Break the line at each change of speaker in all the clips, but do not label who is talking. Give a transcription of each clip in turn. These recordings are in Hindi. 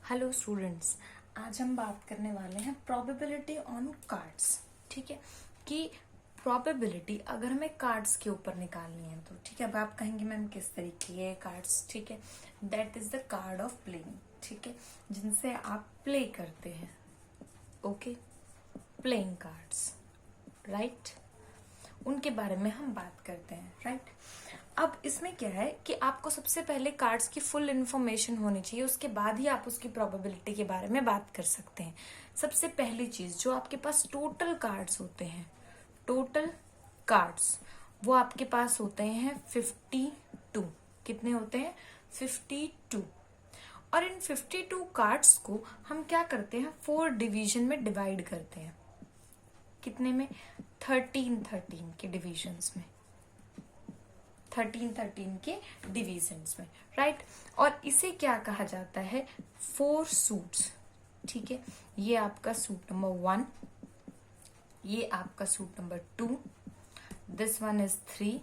हेलो स्टूडेंट्स, आज हम बात करने वाले हैं प्रोबेबिलिटी ऑन कार्ड्स। ठीक है कि प्रोबेबिलिटी अगर हमें कार्ड्स के ऊपर निकालनी है तो ठीक है। अब आप कहेंगे मैम किस तरीके के कार्ड्स? ठीक है, that is the card of playing. ठीक है, जिनसे आप प्ले करते हैं। ओके, प्लेइंग कार्ड्स, राइट, उनके बारे में हम बात करते हैं। राइट, अब इसमें क्या है कि आपको सबसे पहले कार्ड्स की फुल इंफॉर्मेशन होनी चाहिए, उसके बाद ही आप उसकी प्रोबेबिलिटी के बारे में बात कर सकते हैं। सबसे पहली चीज, जो आपके पास टोटल कार्ड्स होते हैं, टोटल कार्ड्स वो आपके पास होते हैं 52। कितने होते हैं? 52। और इन 52 कार्ड्स को हम क्या करते हैं, 4 डिवीजन में डिवाइड करते हैं। कितने में? 13 के डिविजन्स में, 13 के डिविजन्स में, राइट। और इसे क्या कहा जाता है? 4 सूट्स। ठीक है, ये आपका सूट नंबर 1, ये आपका suit number 2, this one is 3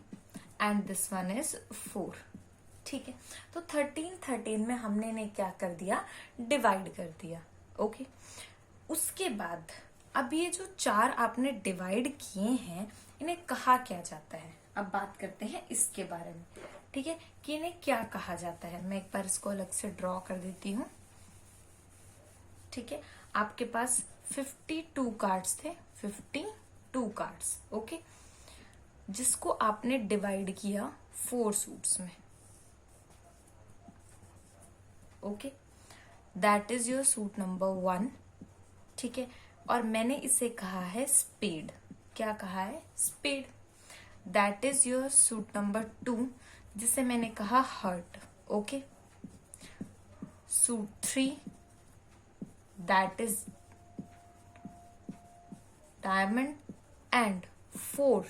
and this one is 4। ठीक है, तो 13 में हमने इन्हें क्या कर दिया? डिवाइड कर दिया। ओके, उसके बाद अब ये जो 4 आपने डिवाइड किए हैं, इन्हें कहा क्या जाता है? अब बात करते हैं इसके बारे में। ठीक है, कि इन्हें क्या कहा जाता है। मैं एक बार इसको अलग से ड्रॉ कर देती हूँ। ठीक है, आपके पास 52 कार्ड्स थे, 52 कार्ड्स। ओके, जिसको आपने डिवाइड किया 4 सूट्स में। Okay, that is your suit number 1। ठीक है, और मैंने इसे कहा है स्पेड। क्या कहा है? Spade. That is your suit number 2, जिसे मैंने कहा heart. Okay, suit 3, that is diamond, and 4,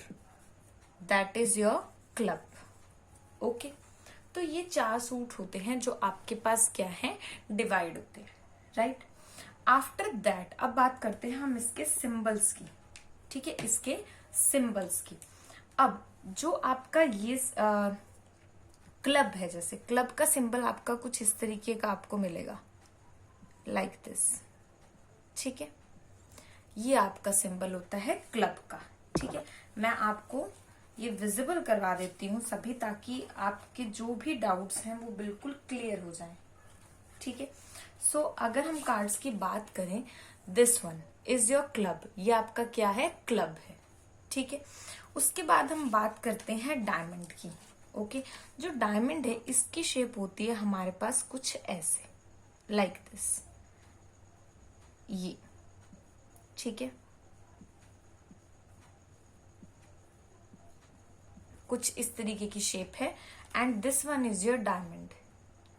that is your club. Okay, तो ये 4 सूट होते हैं जो आपके पास क्या है? डिवाइड होते हैं, राइट। आफ्टर दैट अब बात करते हैं हम इसके सिंबल्स की। ठीक है, इसके सिंबल्स की। अब जो आपका ये क्लब है, जैसे क्लब का सिंबल आपका कुछ इस तरीके का आपको मिलेगा, लाइक दिस। ठीक है, ये आपका सिंबल होता है क्लब का। ठीक है, मैं आपको ये विजिबल करवा देती हूँ सभी, ताकि आपके जो भी डाउट्स हैं वो बिल्कुल क्लियर हो जाएं। ठीक है, सो अगर हम कार्ड्स की बात करें, this one is your club, ये आपका क्या है? क्लब है। ठीक है, उसके बाद हम बात करते हैं डायमंड की। ओके, जो डायमंड है इसकी शेप होती है हमारे पास कुछ ऐसे, लाइक दिस, ये। ठीक है, कुछ इस तरीके की शेप है, and this one is your diamond.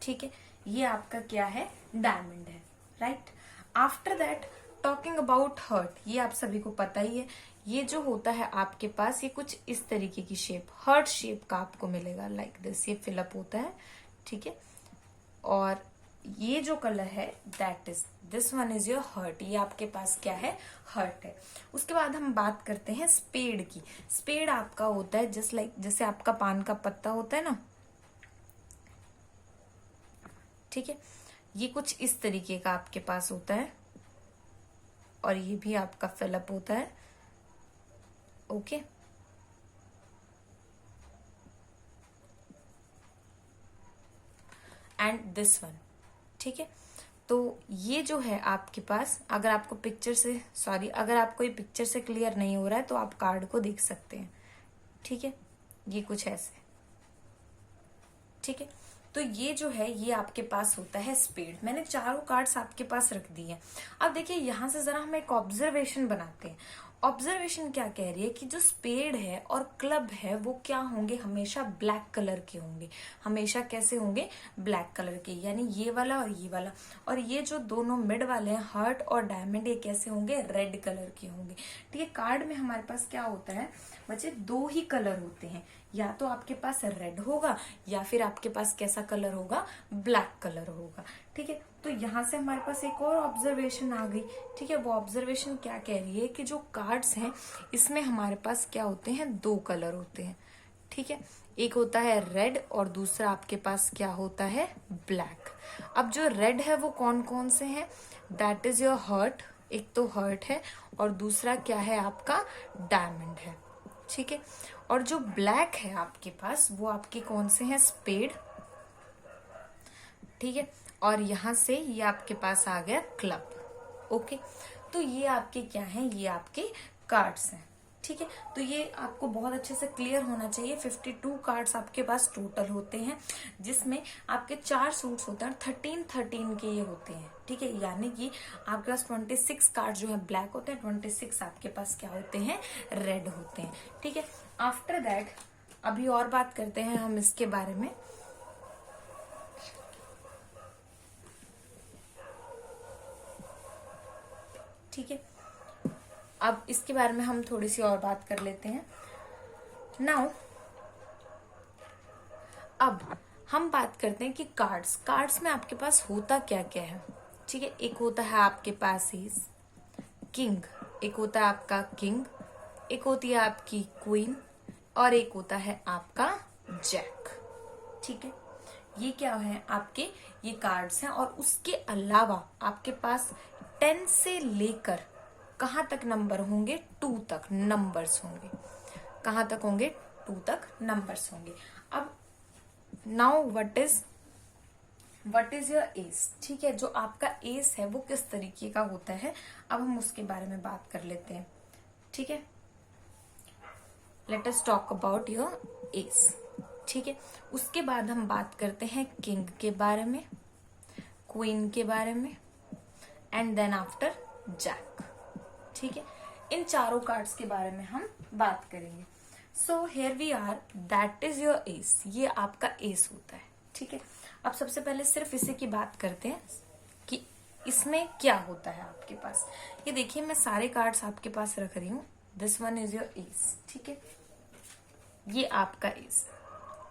ठीक है, ये आपका क्या है? डायमंड है, right. After that talking about heart, ये आप सभी को पता ही है। ये जो होता है आपके पास, ये कुछ इस तरीके की शेप, हर्ट शेप का आपको मिलेगा, लाइक दिस। ये फिलअप होता है। ठीक है, और ये जो कलर है, that is this one is your heart, ये आपके पास क्या है? हर्ट है। उसके बाद हम बात करते हैं स्पेड की। स्पेड आपका होता है जस्ट लाइक, जैसे आपका पान का पत्ता होता है ना। ठीक है, ये कुछ इस तरीके का आपके पास होता है, और ये भी आपका फिलअप होता है। Okay, and this one. ठीक है, तो ये जो है आपके पास, अगर आपको पिक्चर से, सॉरी, अगर आपको ये पिक्चर से क्लियर नहीं हो रहा है तो आप कार्ड को देख सकते हैं। ठीक है, ये कुछ ऐसे। ठीक है, तो ये जो है, ये आपके पास होता है स्पेड। मैंने चारों कार्ड्स आपके पास रख दी हैं। अब देखिए, यहां से जरा हम एक ऑब्जर्वेशन बनाते हैं। ऑब्जर्वेशन क्या कह रही है कि जो स्पेड है और क्लब है वो क्या होंगे? हमेशा ब्लैक कलर के होंगे। हमेशा कैसे होंगे? ब्लैक कलर के, यानी ये वाला और ये वाला। और ये जो दोनों मिड वाले हैं, हर्ट और डायमंड, ये कैसे होंगे? रेड कलर के होंगे। ठीक है, कार्ड में हमारे पास क्या होता है बच्चे? 2 ही कलर होते हैं, या तो आपके पास रेड होगा या फिर आपके पास कैसा कलर होगा? ब्लैक कलर होगा। ठीक है, तो यहां से हमारे पास एक और ऑब्जर्वेशन आ गई। ठीक है, वो ऑब्जर्वेशन क्या कह रही है कि जो कार्ड्स हैं इसमें हमारे पास क्या होते हैं? 2 कलर होते हैं। ठीक है, एक होता है रेड और दूसरा आपके पास क्या होता है, ब्लैक। अब जो रेड है वो कौन कौन से हैं, दैट इज योर हर्ट, एक तो हर्ट है और दूसरा क्या है आपका, डायमंड है, ठीक है। और जो ब्लैक है आपके पास वो आपके कौन से हैं, स्पेड, ठीक है। और यहां से ये आपके पास आ गया क्लब। ओके, तो ये आपके क्या हैं, ये आपके कार्ड्स हैं, ठीक है। तो ये आपको बहुत अच्छे से क्लियर होना चाहिए। 52 कार्ड्स आपके पास टोटल होते हैं, जिसमें आपके 4 सूट्स होते हैं और 13 के ये होते हैं, ठीक है। यानी कि आपके पास 26 कार्ड जो है ब्लैक होते हैं, 26 आपके पास क्या होते हैं, रेड होते हैं, ठीक है। आफ्टर दैट अभी और बात करते हैं हम इसके बारे में। ठीक है, अब इसके बारे में हम थोड़ी सी और बात कर लेते हैं। नाउ अब हम बात करते हैं कि कार्ड्स में आपके पास होता क्या क्या है, ठीक है। एक होता है आपके पास एस किंग, एक होता है आपका किंग, एक होती है आपकी क्वीन और एक होता है आपका जैक, ठीक है। ये क्या है आपके, ये कार्ड्स हैं। और उसके अलावा आपके पास 10 से लेकर कहां तक नंबर होंगे, 2 तक नंबर्स होंगे। कहां तक होंगे, 2 तक नंबर्स होंगे। अब now what is your S, ठीक है। जो आपका एस है वो किस तरीके का होता है, अब हम उसके बारे में बात कर लेते हैं, ठीक है। Late us talk about your S, ठीक है। उसके बाद हम बात करते हैं किंग के बारे में, क्वीन के बारे में एंड देन आफ्टर जैक, ठीक है। इन चारों कार्ड्स के बारे में हम बात करेंगे। So here we are, that is your ace, ये आपका एस होता है, ठीक है। अब सबसे पहले सिर्फ इसी की बात करते हैं कि इसमें क्या होता है आपके पास। ये देखिए मैं सारे कार्ड्स आपके पास रख रही हूँ। This one is your S, ठीक है, ये आपका एस,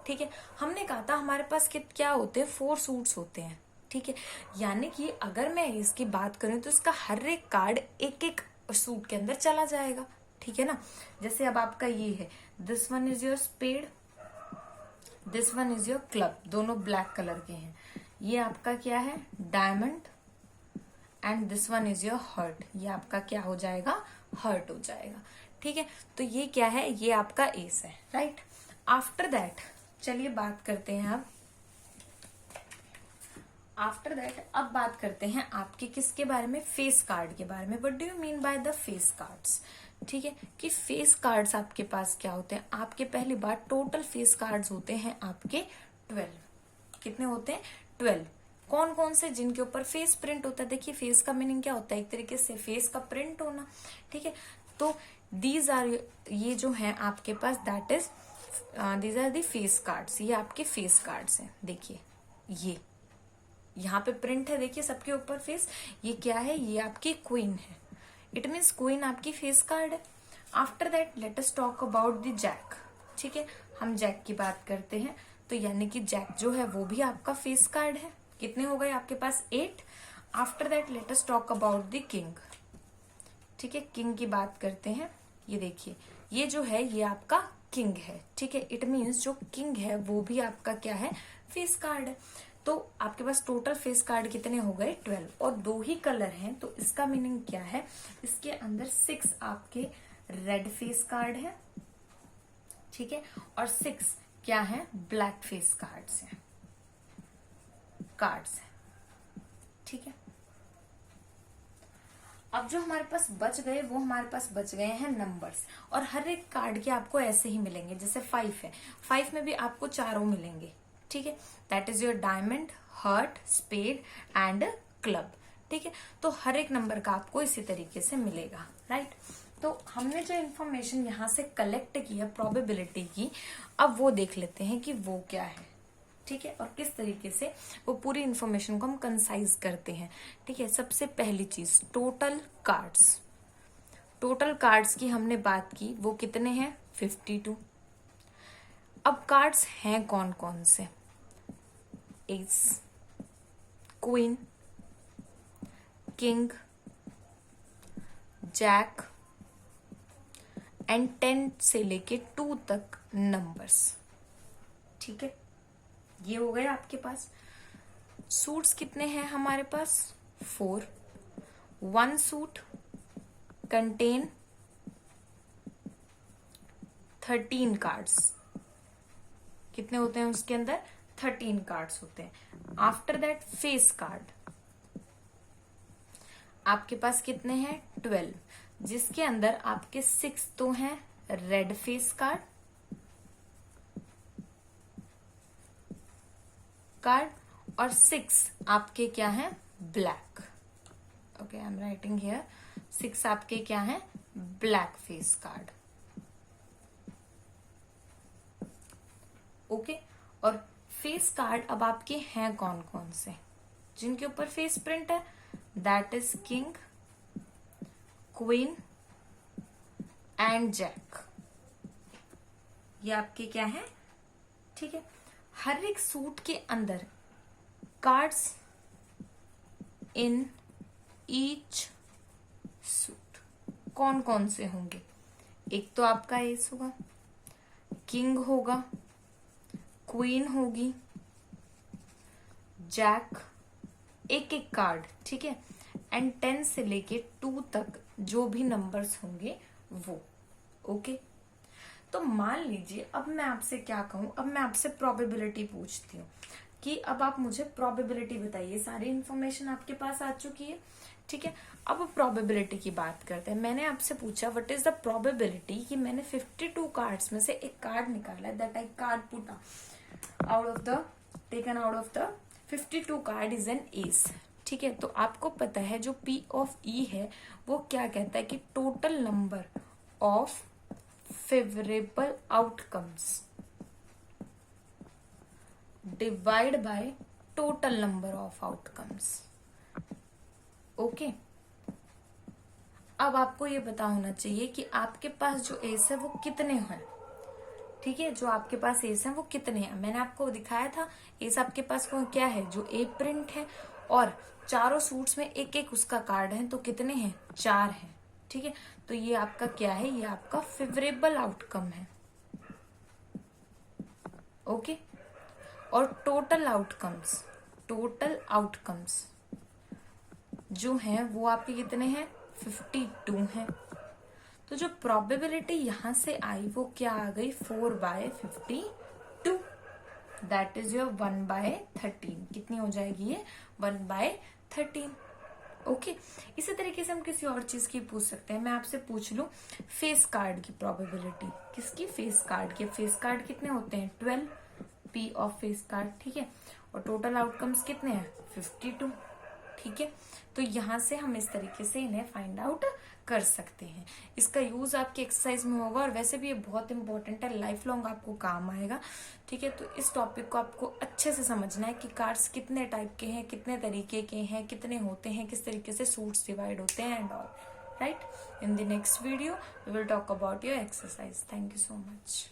ठीक है। हमने कहा था हमारे पास क्या होते हैं, 4 सूट्स होते हैं, ठीक है। यानी कि अगर मैं इसकी बात करूं तो इसका हर एक कार्ड एक एक सूट के अंदर चला जाएगा, ठीक है ना। जैसे अब आपका ये है, this one is your spade, this one is your club, दोनों ब्लैक कलर के हैं। ये आपका क्या है, diamond and this one is your heart, ये आपका क्या हो जाएगा, हर्ट हो जाएगा, ठीक है। तो ये क्या है, ये आपका एस है, राइट। आफ्टर दैट चलिए बात करते हैं अब बात करते हैं आपके किसके बारे में, फेस कार्ड के बारे में। What do you mean by the face cards, ठीक है। कि फेस कार्ड्स आपके पास क्या होते हैं, आपके पहली बात टोटल फेस कार्ड्स होते हैं आपके 12। कितने होते हैं, 12। कौन कौन से, जिनके ऊपर फेस प्रिंट होता है। देखिए फेस का मीनिंग क्या होता है, एक तरीके से फेस का प्रिंट होना, ठीक है। तो दीज आर, ये जो है आपके पास, that is these are the face cards, ये आपके फेस कार्ड्स हैं। देखिए ये यहाँ पे प्रिंट है, देखिए सबके ऊपर फेस। ये क्या है, ये आपकी क्वीन है, इट मीन्स क्वीन आपकी फेस कार्ड है। After that let us talk about the jack, ठीक है। हम जैक की बात करते हैं, तो यानी कि जैक जो है वो भी आपका फेस कार्ड है। कितने हो गए आपके पास, 8। After that let us talk about the king, ठीक है। किंग की बात करते हैं, ये देखिए ये जो है ये आपका किंग है, ठीक है। इट मीन्स जो किंग है वो भी आपका क्या है, फेस कार्ड है। तो आपके पास टोटल फेस कार्ड कितने हो गए, 12। और 2 ही कलर हैं, तो इसका मीनिंग क्या है, इसके अंदर 6 आपके रेड फेस कार्ड है, ठीक है। और 6 क्या है, ब्लैक फेस कार्ड्स हैं, ठीक है। अब जो हमारे पास बच गए वो हमारे पास बच गए हैं नंबर्स। और हर एक कार्ड के आपको ऐसे ही मिलेंगे, जैसे 5 है, 5 में भी आपको चारों मिलेंगे, ठीक है। That is your diamond, heart, spade and club, ठीक है। तो हर एक नंबर का आपको इसी तरीके से मिलेगा, राइट। तो हमने जो इन्फॉर्मेशन यहाँ से कलेक्ट किया प्रोबेबिलिटी की, अब वो देख लेते हैं कि वो क्या है, ठीक है। और किस तरीके से वो पूरी इंफॉर्मेशन को हम कंसाइज करते हैं, ठीक है। सबसे पहली चीज टोटल कार्ड्स की हमने बात की, वो कितने हैं, 52। अब कार्ड्स हैं कौन कौन से, ace, queen, king, jack and 10 से लेके 2 तक नंबर्स, ठीक है, ये हो गए आपके पास। सूट्स कितने हैं हमारे पास? 4। 1 सूट कंटेन 13 कार्ड्स। कितने होते हैं उसके अंदर? 13 कार्ड्स होते हैं। आफ्टर दैट फेस कार्ड आपके पास कितने हैं? 12, जिसके अंदर आपके 6 तो हैं रेड फेस कार्ड और 6 आपके क्या हैं? Black. Okay, I am writing here 6 आपके क्या हैं? Black face card. ओके, और फेस कार्ड अब आपके हैं कौन कौन से जिनके ऊपर फेस प्रिंट है? That is king, queen and jack. ये आपके क्या है? ठीक है, हर एक सूट के अंदर कार्ड्स इन ईच सूट कौन कौन से होंगे? एक तो आपका एस होगा, किंग होगा, क्वीन होगी, जैक, एक एक कार्ड, ठीक है, एंड 10 से लेके 2 तक जो भी नंबर्स होंगे वो। ओके, तो मान लीजिए अब मैं आपसे क्या कहूं, अब मैं आपसे प्रोबेबिलिटी पूछती हूँ कि अब आप मुझे प्रोबेबिलिटी बताइए। सारी इंफॉर्मेशन आपके पास आ चुकी है, ठीक है। अब प्रोबेबिलिटी की बात करते हैं। मैंने आपसे पूछा व्हाट इज द प्रोबेबिलिटी कि मैंने 52 कार्ड्स में से एक कार्ड निकाला है, that I card put out of the taken out of the 52 card is an S, ठीक है। तो आपको पता है जो P ऑफ E है वो क्या कहता है कि total number of favourable outcomes divide by total number of outcomes. Okay, अब आपको ये पता होना चाहिए कि आपके पास जो एस है वो कितने हैं, ठीक है। जो आपके पास एस है वो कितने हैं, मैंने आपको दिखाया था। एस आपके पास क्या है? जो ए प्रिंट है, और चारों सूट्स में एक एक उसका कार्ड है, तो कितने हैं? 4 हैं, ठीक है। तो ये आपका क्या है? ये आपका फेवरेबल आउटकम है। ओके, और टोटल आउटकम्स जो हैं वो आपके कितने हैं? 52 हैं। तो जो प्रोबेबिलिटी यहां से आई वो क्या आ गई? 4/52, दैट इज योर 1/13। कितनी हो जाएगी ये? 1/13। ओके, इसी तरीके से हम किसी और चीज की पूछ सकते हैं। मैं आपसे पूछ लूं फेस कार्ड की प्रोबेबिलिटी। किसकी? फेस कार्ड की। फेस कार्ड कितने होते हैं? 12 P ऑफ फेस कार्ड, ठीक है। और टोटल आउटकम्स कितने हैं? 52, ठीक है। तो यहां से हम इस तरीके से इन्हें फाइंड आउट कर सकते हैं। इसका यूज आपकी एक्सरसाइज में होगा, और वैसे भी ये बहुत इंपॉर्टेंट है, लाइफ लॉन्ग आपको काम आएगा, ठीक है। तो इस टॉपिक को आपको अच्छे से समझना है कि कार्ड्स कितने टाइप के हैं, कितने तरीके के हैं, कितने होते हैं, किस तरीके से सूट्स डिवाइड होते हैं and all, right. In the next video we will talk about your exercise. Thank you so much.